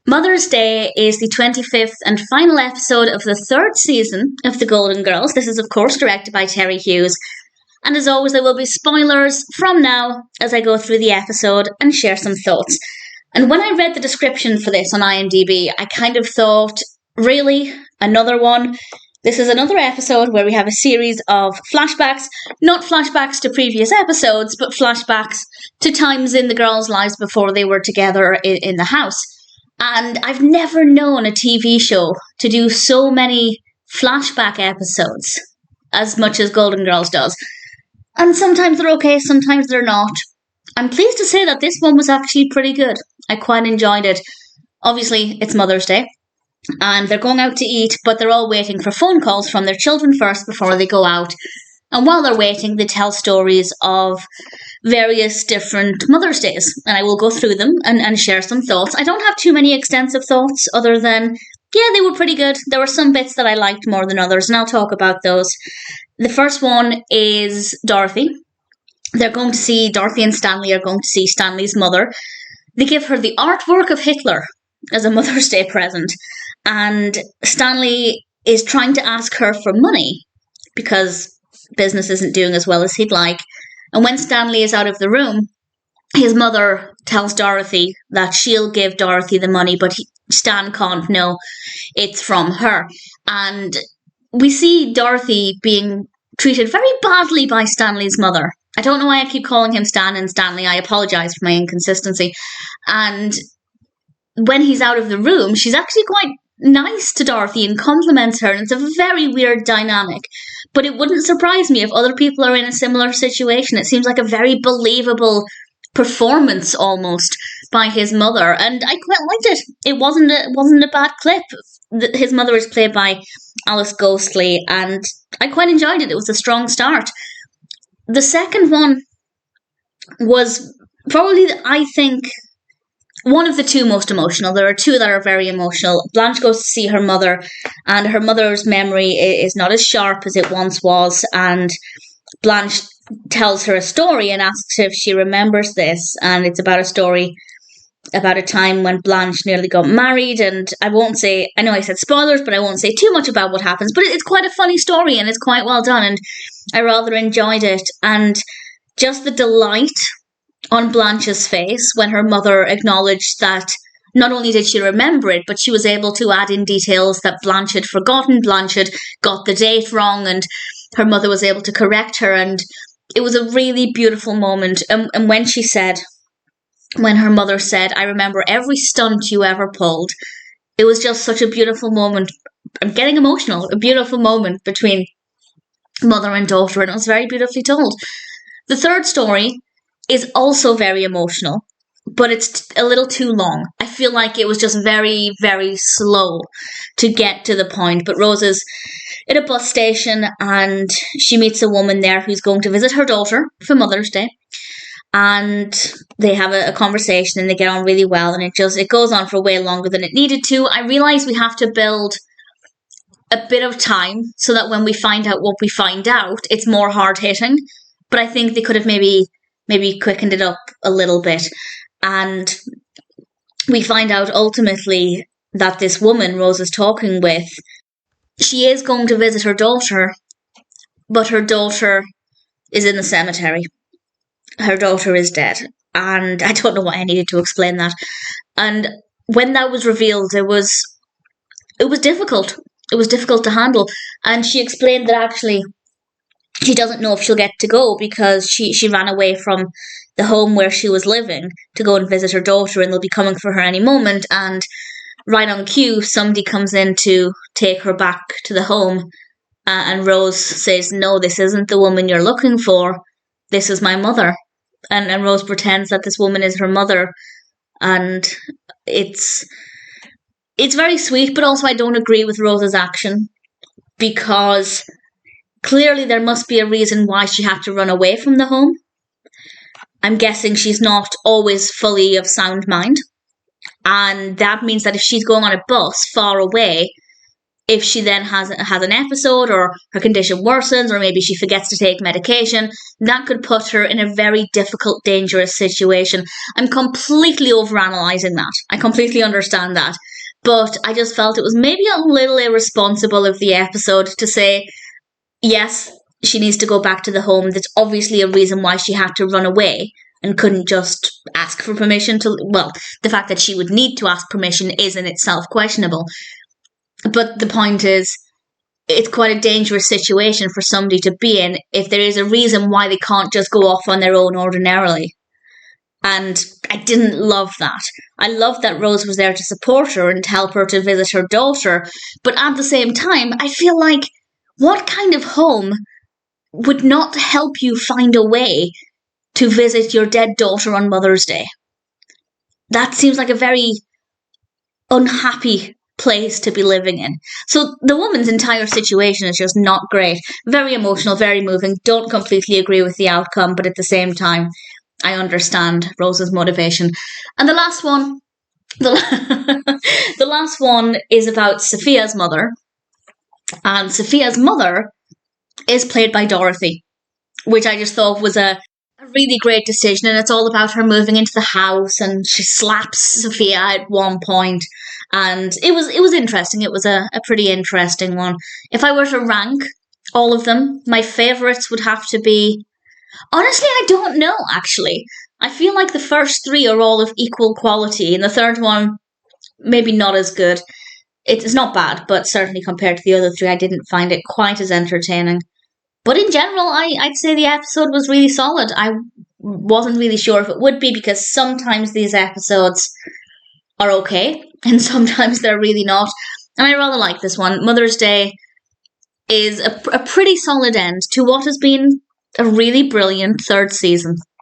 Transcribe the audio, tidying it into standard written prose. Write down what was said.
Mother's Day is the 25th and final episode of the third season of The Golden Girls. This is, of course, directed by Terry Hughes. And as always, there will be spoilers from now as I go through the episode and share some thoughts. And when I read the description for this on IMDb, I kind of thought, really? Another one? This is another episode where we have a series of flashbacks, not flashbacks to previous episodes, but flashbacks to times in the girls' lives before they were together in the house. And I've never known a TV show to do so many flashback episodes as much as Golden Girls does. And sometimes they're okay, sometimes they're not. I'm pleased to say that this one was actually pretty good. I quite enjoyed it. Obviously, it's Mother's Day, and they're going out to eat, but they're all waiting for phone calls from their children first before they go out. And while they're waiting, they tell stories of various different Mother's Days. And I will go through them and share some thoughts. I don't have too many extensive thoughts other than, yeah, they were pretty good. There were some bits that I liked more than others, and I'll talk about those. The first one is Dorothy. Dorothy and Stanley are going to see Stanley's mother. They give her the artwork of Hitler as a Mother's Day present. And Stanley is trying to ask her for money because business isn't doing as well as he'd like. And when Stanley is out of the room, his mother tells Dorothy that she'll give Dorothy the money, but Stan can't know it's from her. And we see Dorothy being treated very badly by Stanley's mother. I don't know why I keep calling him Stan and Stanley. I apologise for my inconsistency. And when he's out of the room, she's actually quite nice to Dorothy and compliments her, and it's a very weird dynamic. But it wouldn't surprise me if other people are in a similar situation. It seems like a very believable performance almost by his mother, and I quite liked it. It wasn't a bad clip. His mother is played by Alice Ghostley, and I quite enjoyed it. It was a strong start. The second one was probably, I think, one of the two most emotional. There are two that are very emotional. Blanche goes to see her mother, and her mother's memory is not as sharp as it once was, and Blanche tells her a story and asks if she remembers this, and it's about a story about a time when Blanche nearly got married, and I know I said spoilers, but I won't say too much about what happens, but it's quite a funny story, and it's quite well done, and I rather enjoyed it, and just the delight on Blanche's face when her mother acknowledged that not only did she remember it, but she was able to add in details that Blanche had forgotten. Blanche had got the date wrong, and her mother was able to correct her, and it was a really beautiful moment. And when her mother said, "I remember every stunt you ever pulled," it was just such a beautiful moment. I'm getting emotional. A beautiful moment between mother and daughter, and it was very beautifully told. The third story is also very emotional, but it's a little too long. I feel like it was just very, very slow to get to the point. But Rose is at a bus station, and she meets a woman there who's going to visit her daughter for Mother's Day. And they have a conversation, and they get on really well, and it goes on for way longer than it needed to. I realise we have to build a bit of time so that when we find out what we find out, it's more hard-hitting. But I think they could have maybe quickened it up a little bit. And we find out ultimately that this woman Rose is talking with, she is going to visit her daughter, but her daughter is in the cemetery. Her daughter is dead. And I don't know why I needed to explain that. And when that was revealed, it was difficult. It was difficult to handle. And she explained that actually she doesn't know if she'll get to go because she ran away from the home where she was living to go and visit her daughter, and they'll be coming for her any moment. And right on cue, somebody comes in to take her back to the home, and Rose says, "No, this isn't the woman you're looking for. This is my mother." And Rose pretends that this woman is her mother, and it's very sweet, but also I don't agree with Rose's action, because clearly there must be a reason why she had to run away from the home. I'm guessing she's not always fully of sound mind, and that means that if she's going on a bus far away, if she then has an episode or her condition worsens or maybe she forgets to take medication, that could put her in a very difficult, dangerous situation. I'm completely overanalyzing that. I completely understand that. But I just felt it was maybe a little irresponsible of the episode to say, yes, she needs to go back to the home. That's obviously a reason why she had to run away and couldn't just ask for permission to... Well, the fact that she would need to ask permission is in itself questionable. But the point is, it's quite a dangerous situation for somebody to be in if there is a reason why they can't just go off on their own ordinarily. And I didn't love that. I loved that Rose was there to support her and help her to visit her daughter. But at the same time, I feel like, what kind of home would not help you find a way to visit your dead daughter on Mother's Day? That seems like a very unhappy place to be living in. So the woman's entire situation is just not great. Very emotional, very moving. Don't completely agree with the outcome, but at the same time, I understand Rose's motivation. And the last one, the last one is about Sophia's mother. And Sophia's mother is played by Dorothy, which I just thought was a really great decision. And it's all about her moving into the house, and she slaps Sophia at one point. And it was interesting. It was a pretty interesting one. If I were to rank all of them, my favourites would have to be... Honestly, I don't know, actually. I feel like the first three are all of equal quality, and the third one, maybe not as good. It's not bad, but certainly compared to the other three, I didn't find it quite as entertaining. But in general, I'd say the episode was really solid. I wasn't really sure if it would be, because sometimes these episodes are okay, and sometimes they're really not. And I rather like this one. Mother's Day is a pretty solid end to what has been a really brilliant third season.